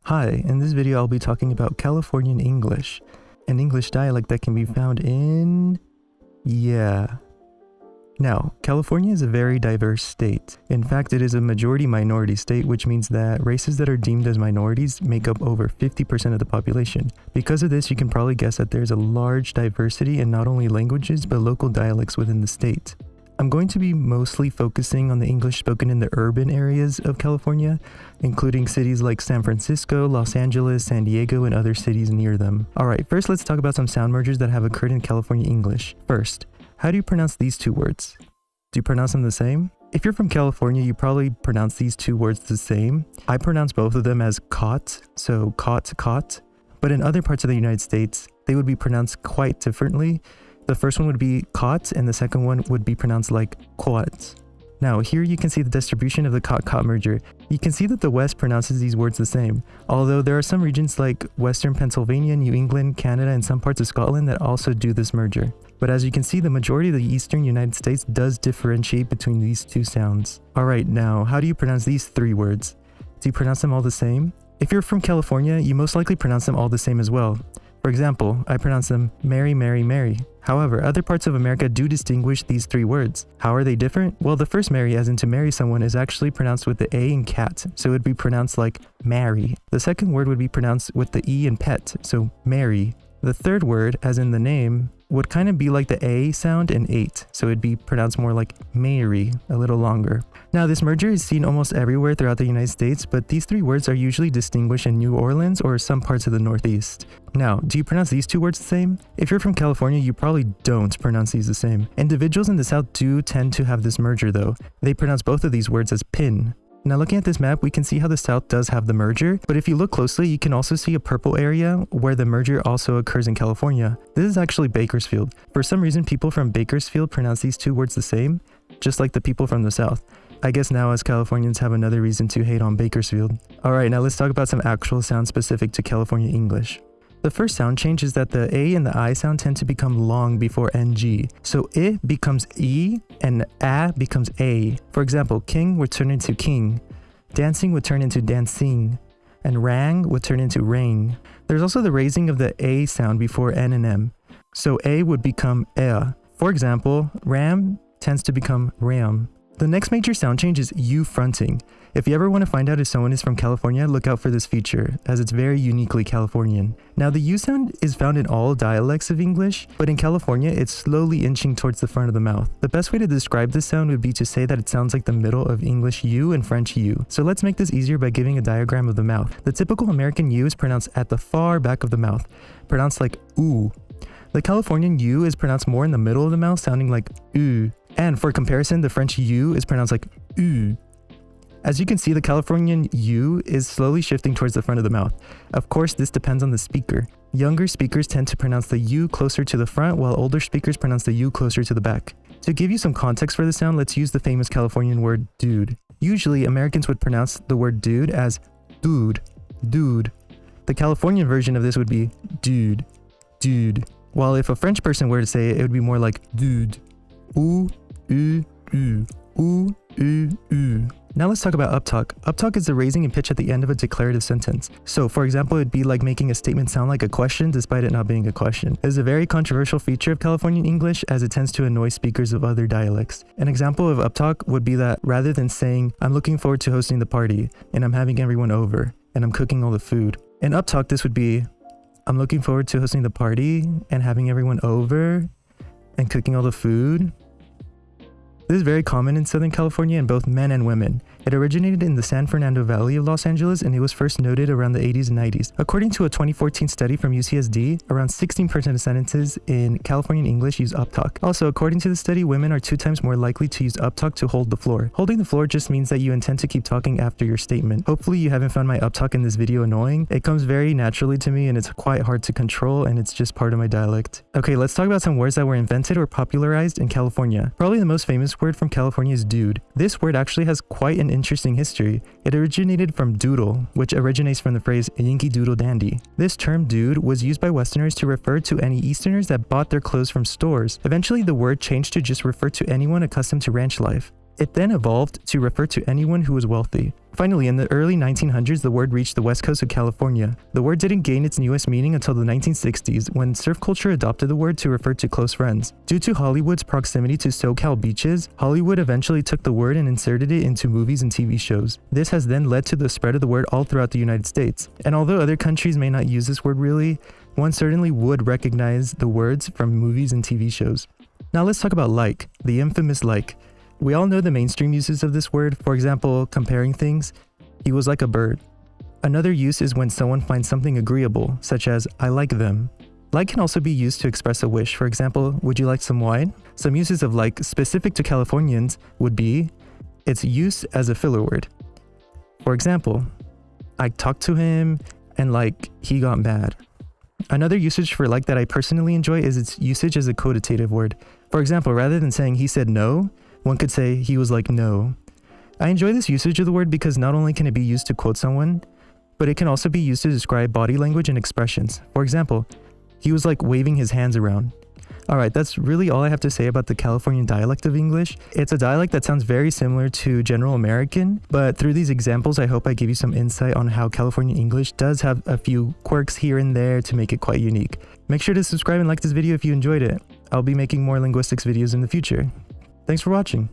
Hi, in this video I'll be talking about Californian English, an English dialect that can be found in... Now, California is a very diverse state. In fact, it is a majority-minority state, which means that races that are deemed as minorities make up over 50% of the population. Because of this, you can probably guess that there's a large diversity in not only languages, but local dialects within the state. I'm going to be mostly focusing on the English spoken in the urban areas of California, including cities like San Francisco, Los Angeles, San Diego, and other cities near them. Alright, first let's talk about some sound mergers that have occurred in California English. First, how do you pronounce these two words? Do you pronounce them the same? If you're from California, you probably pronounce these two words the same. I pronounce both of them as caught, so caught. But in other parts of the United States, they would be pronounced quite differently. The first one would be caught, and the second one would be pronounced like caught. Now, here you can see the distribution of the caught merger. You can see that the West pronounces these words the same, although there are some regions like Western Pennsylvania, New England, Canada, and some parts of Scotland that also do this merger. But as you can see, the majority of the Eastern United States does differentiate between these two sounds. Alright, now, how do you pronounce these three words? Do you pronounce them all the same? If you're from California, you most likely pronounce them all the same as well. For example, I pronounce them Mary, Mary, Mary. However, other parts of America do distinguish these three words. How are they different? Well, the first Mary, as in to marry someone, is actually pronounced with the A in cat, so it would be pronounced like marry. The second word would be pronounced with the E in pet, so marry. The third word, as in the name, would kind of be like the A sound in 8, so it'd be pronounced more like Mary, a little longer. Now, this merger is seen almost everywhere throughout the United States, but these three words are usually distinguished in New Orleans or some parts of the Northeast. Now, do you pronounce these two words the same? If you're from California, you probably don't pronounce these the same. Individuals in the South do tend to have this merger though. They pronounce both of these words as pin. Now, looking at this map, we can see how the South does have the merger, but if you look closely, you can also see a purple area where the merger also occurs in California. This is actually Bakersfield. For some reason, people from Bakersfield pronounce these two words the same, just like the people from the South. I guess now as Californians have another reason to hate on Bakersfield. Alright, now let's talk about some actual sounds specific to California English. The first sound change is that the A and the I sound tend to become long before NG. So I becomes E and A becomes A. For example, king would turn into king, dancing would turn into dancing, and rang would turn into rang. There's also the raising of the A sound before N and M. So A would become E. For example, ram tends to become ram. The next major sound change is U fronting. If you ever want to find out if someone is from California, look out for this feature, as it's very uniquely Californian. Now, the U sound is found in all dialects of English, but in California, it's slowly inching towards the front of the mouth. The best way to describe this sound would be to say that it sounds like the middle of English U and French U. So let's make this easier by giving a diagram of the mouth. The typical American U is pronounced at the far back of the mouth, pronounced like ooh. The Californian U is pronounced more in the middle of the mouth, sounding like ooh. And for comparison, the French U is pronounced like oo. As you can see, the Californian U is slowly shifting towards the front of the mouth. Of course, this depends on the speaker. Younger speakers tend to pronounce the U closer to the front, while older speakers pronounce the U closer to the back. To give you some context for the sound, let's use the famous Californian word dude. Usually, Americans would pronounce the word dude as dude, dude. The Californian version of this would be dude, dude. While if a French person were to say it, it would be more like dude. Ooh, ooh, ooh, ooh, ooh, ooh. Now let's talk about uptalk. Uptalk is the raising in pitch at the end of a declarative sentence. So for example, it'd be like making a statement sound like a question despite it not being a question. It is a very controversial feature of Californian English as it tends to annoy speakers of other dialects. An example of uptalk would be that rather than saying, I'm looking forward to hosting the party, and I'm having everyone over, and I'm cooking all the food. In uptalk, this would be, I'm looking forward to hosting the party, and having everyone over, and cooking all the food. This is very common in Southern California in both men and women. It originated in the San Fernando Valley of Los Angeles, and it was first noted around the 80s and 90s. According to a 2014 study from UCSD, around 16% of sentences in Californian English use uptalk. Also, according to the study, women are 2 times more likely to use uptalk to hold the floor. Holding the floor just means that you intend to keep talking after your statement. Hopefully you haven't found my uptalk in this video annoying. It comes very naturally to me and it's quite hard to control, and it's just part of my dialect. Okay, let's talk about some words that were invented or popularized in California. Probably the most famous word from California is dude. This word actually has quite an interesting history. It originated from doodle, which originates from the phrase Yankee Doodle Dandy. This term dude was used by Westerners to refer to any Easterners that bought their clothes from stores. Eventually, the word changed to just refer to anyone accustomed to ranch life. It then evolved to refer to anyone who was wealthy. Finally, in the early 1900s, the word reached the west coast of California. The word didn't gain its newest meaning until the 1960s, when surf culture adopted the word to refer to close friends. Due to Hollywood's proximity to SoCal beaches, Hollywood eventually took the word and inserted it into movies and TV shows. This has then led to the spread of the word all throughout the United States. And although other countries may not use this word really, one certainly would recognize the words from movies and TV shows. Now let's talk about like, the infamous like. We all know the mainstream uses of this word, for example, comparing things. He was like a bird. Another use is when someone finds something agreeable, such as, I like them. Like can also be used to express a wish. For example, would you like some wine? Some uses of like, specific to Californians, would be its use as a filler word. For example, I talked to him and like, he got mad. Another usage for like that I personally enjoy is its usage as a quotative word. For example, rather than saying he said no, one could say he was like no. I enjoy this usage of the word because not only can it be used to quote someone, but it can also be used to describe body language and expressions. For example, he was like waving his hands around. Alright, that's really all I have to say about the California dialect of English. It's a dialect that sounds very similar to General American, but through these examples I hope I give you some insight on how California English does have a few quirks here and there to make it quite unique. Make sure to subscribe and like this video if you enjoyed it. I'll be making more linguistics videos in the future. Thanks for watching.